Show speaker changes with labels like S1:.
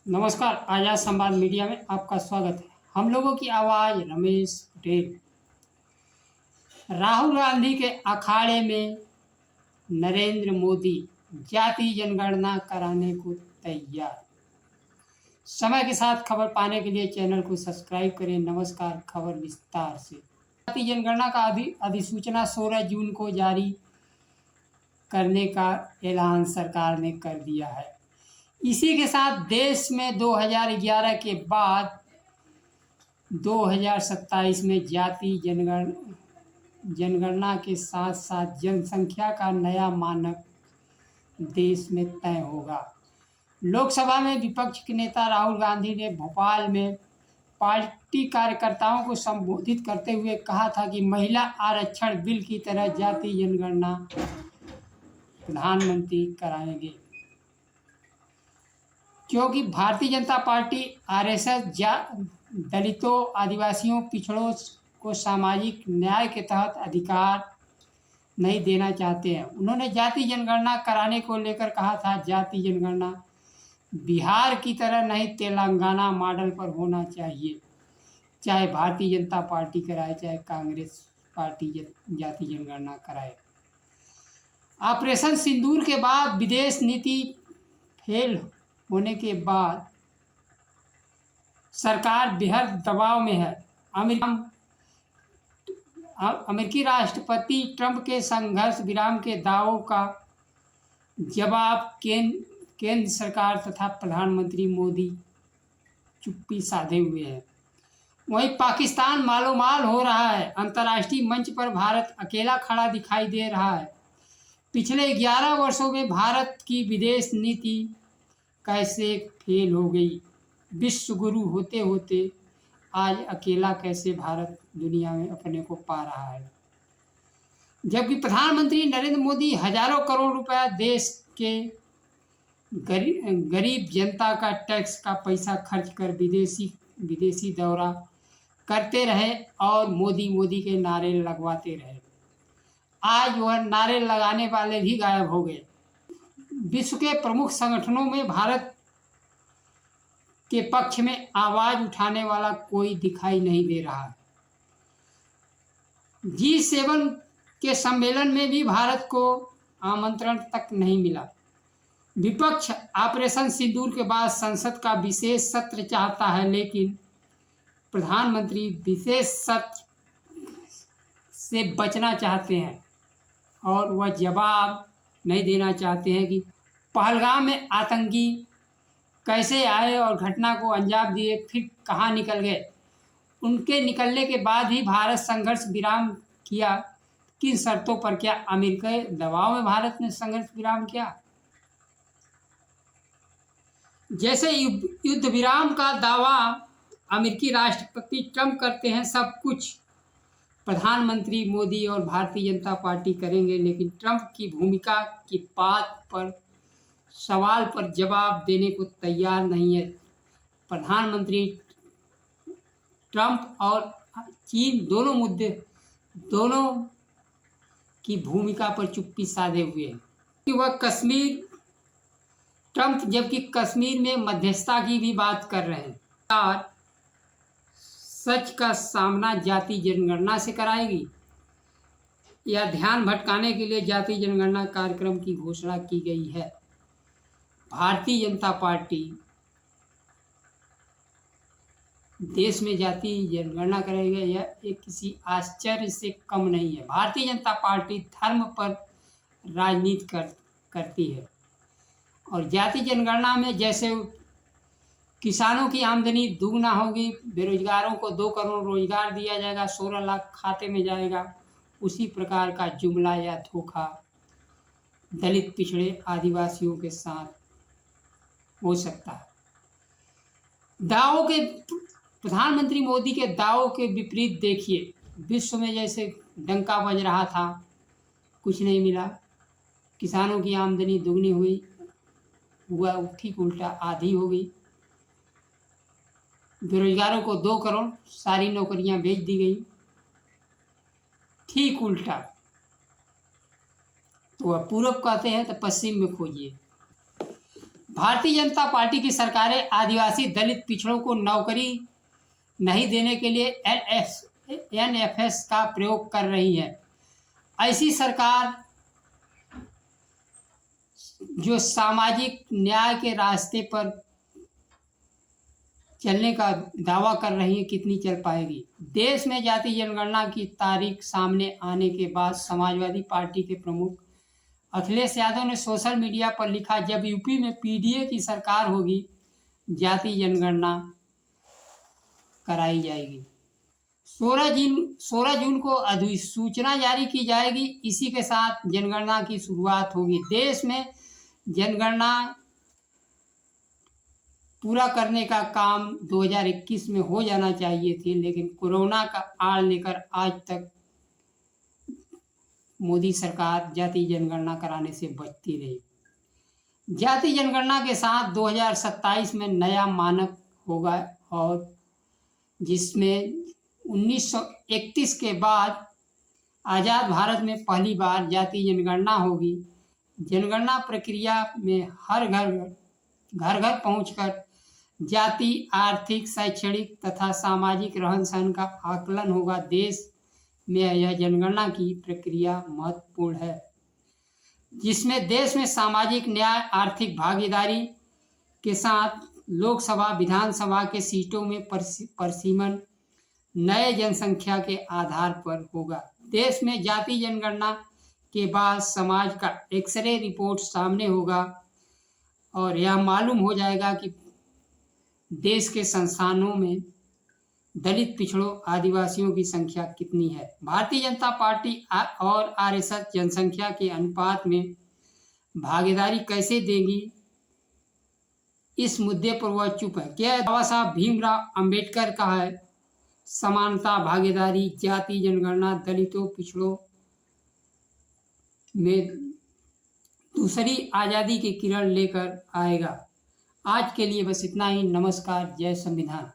S1: नमस्कार। आजाद संवाद मीडिया में आपका स्वागत है। हम लोगों की आवाज़ रमेश पटेल। राहुल गांधी के अखाड़े में नरेंद्र मोदी जाति जनगणना कराने को तैयार। समय के साथ खबर पाने के लिए चैनल को सब्सक्राइब करें। नमस्कार, खबर विस्तार से। जाति जनगणना का अधिसूचना 16 जून को जारी करने का ऐलान सरकार ने कर दिया है। इसी के साथ देश में 2011 के बाद 2027 में जाति जनगणना के साथ साथ जनसंख्या का नया मानक देश में तय होगा। लोकसभा में विपक्ष के नेता राहुल गांधी ने भोपाल में पार्टी कार्यकर्ताओं को संबोधित करते हुए कहा था कि महिला आरक्षण बिल की तरह जाति जनगणना प्रधानमंत्री कराएंगे, क्योंकि भारतीय जनता पार्टी आरएसएस दलितों, आदिवासियों, पिछड़ों को सामाजिक न्याय के तहत अधिकार नहीं देना चाहते हैं। उन्होंने जाति जनगणना कराने को लेकर कहा था, जाति जनगणना बिहार की तरह नहीं तेलंगाना मॉडल पर होना चाहिए। चाहे भारतीय जनता पार्टी कराए, चाहे कांग्रेस पार्टी जाति जनगणना कराए। ऑपरेशन सिंदूर के बाद विदेश नीति फेल होने के बाद सरकार बेहद दबाव में है। अमेरिकी राष्ट्रपति ट्रंप के संघर्ष विराम के दावों का जवाब केंद्र सरकार तथा प्रधानमंत्री मोदी चुप्पी साधे हुए हैं। वहीं पाकिस्तान मालोमाल हो रहा है। अंतर्राष्ट्रीय मंच पर भारत अकेला खड़ा दिखाई दे रहा है। पिछले 11 वर्षों में भारत की विदेश नीति कैसे फेल हो गई। विश्व गुरु होते होते आज अकेला कैसे भारत दुनिया में अपने को पा रहा है। जबकि प्रधानमंत्री नरेंद्र मोदी हजारों करोड़ रुपया देश के गरीब जनता का टैक्स का पैसा खर्च कर विदेशी दौरा करते रहे और मोदी के नारे लगवाते रहे। आज वह नारे लगाने वाले भी गायब हो गए। विश्व के प्रमुख संगठनों में भारत के पक्ष में आवाज उठाने वाला कोई दिखाई नहीं दे रहा। G7 के सम्मेलन में भी भारत को आमंत्रण तक नहीं मिला। विपक्ष ऑपरेशन सिंदूर के बाद संसद का विशेष सत्र चाहता है, लेकिन प्रधानमंत्री विशेष सत्र से बचना चाहते हैं और वह जवाब नहीं देना चाहते हैं कि पहलगाम में आतंकी कैसे आए और घटना को अंजाम दिए, फिर कहाँ निकल गए। उनके निकलने के बाद ही भारत संघर्ष विराम किया। किन शर्तों पर? क्या अमेरिकी दबाव में भारत ने संघर्ष विराम किया? जैसे युद्ध विराम का दावा अमेरिकी राष्ट्रपति ट्रंप करते हैं, सब कुछ प्रधानमंत्री मोदी और भारतीय जनता पार्टी करेंगे, लेकिन ट्रंप की भूमिका की बात पर सवाल पर जवाब देने को तैयार नहीं है। प्रधानमंत्री ट्रंप और चीन दोनों की भूमिका पर चुप्पी साधे हुए हैं कि वह ट्रंप जबकि कश्मीर में मध्यस्थता की भी बात कर रहे हैं। और सच का सामना जाति जनगणना से कराएगी या ध्यान भटकाने के लिए जाति जनगणना कार्यक्रम की घोषणा की गई है। भारतीय जनता पार्टी देश में जाति जनगणना करेगी यह एक किसी आश्चर्य से कम नहीं है। भारतीय जनता पार्टी धर्म पर राजनीति करती है और जाति जनगणना में जैसे किसानों की आमदनी दुगना होगी, बेरोजगारों को 2 करोड़ रोजगार दिया जाएगा, 16 लाख खाते में जाएगा, उसी प्रकार का जुमला या धोखा दलित, पिछड़े, आदिवासियों के साथ हो सकता है। दावों के प्रधानमंत्री मोदी के दावों के विपरीत देखिए, विश्व में जैसे डंका बज रहा था, कुछ नहीं मिला। किसानों की आमदनी दुगनी हुआ ठीक उल्टा आधी हो गई। बेरोजगारों को 2 करोड़, सारी नौकरियां बेच दी गई, ठीक उल्टा। तो वह पूरब कहते हैं तो पश्चिम में खोजिए। भारतीय जनता पार्टी की सरकारें आदिवासी दलित पिछड़ों को नौकरी नहीं देने के लिए NFS का प्रयोग कर रही है। ऐसी सरकार जो सामाजिक न्याय के रास्ते पर चलने का दावा कर रही है, कितनी चल पाएगी। देश में जाति जनगणना की तारीख सामने आने के बाद समाजवादी पार्टी के प्रमुख अखिलेश यादव ने सोशल मीडिया पर लिखा, जब यूपी में PDA की सरकार होगी जाति जनगणना कराई जाएगी। 16 जून को अधिसूचना जारी की जाएगी। इसी के साथ जनगणना की शुरुआत होगी। देश में जनगणना पूरा करने का काम 2021 में हो जाना चाहिए थी, लेकिन कोरोना का आड़ लेकर आज तक मोदी सरकार जाति जनगणना कराने से बचती रही। जाति जनगणना के साथ 2027 में नया मानक होगा और जिसमें 1931 के बाद आज़ाद भारत में पहली बार जाति जनगणना होगी। जनगणना प्रक्रिया में हर घर पहुंचकर जाति, आर्थिक, शैक्षणिक तथा सामाजिक रहन सहन का आकलन होगा। देश में यह जनगणना की प्रक्रिया महत्वपूर्ण है, जिसमें देश में सामाजिक न्याय, आर्थिक भागीदारी के साथ लोकसभा, विधानसभा के सीटों में परिसीमन नए जनसंख्या के आधार पर होगा। देश में जाति जनगणना के बाद समाज का एक्सरे रिपोर्ट सामने होगा और यह मालूम हो जाएगा कि देश के संस्थानों में दलित, पिछड़ों, आदिवासियों की संख्या कितनी है। भारतीय जनता पार्टी और RSS जनसंख्या के अनुपात में भागीदारी कैसे देगी, इस मुद्दे पर वह चुप है। क्या बाबा साहब भीमराव अंबेडकर का है समानता, भागीदारी, जाति जनगणना दलितों, पिछड़ों में दूसरी आज़ादी की किरण लेकर आएगा। आज के लिए बस इतना ही। नमस्कार। जय संविधान।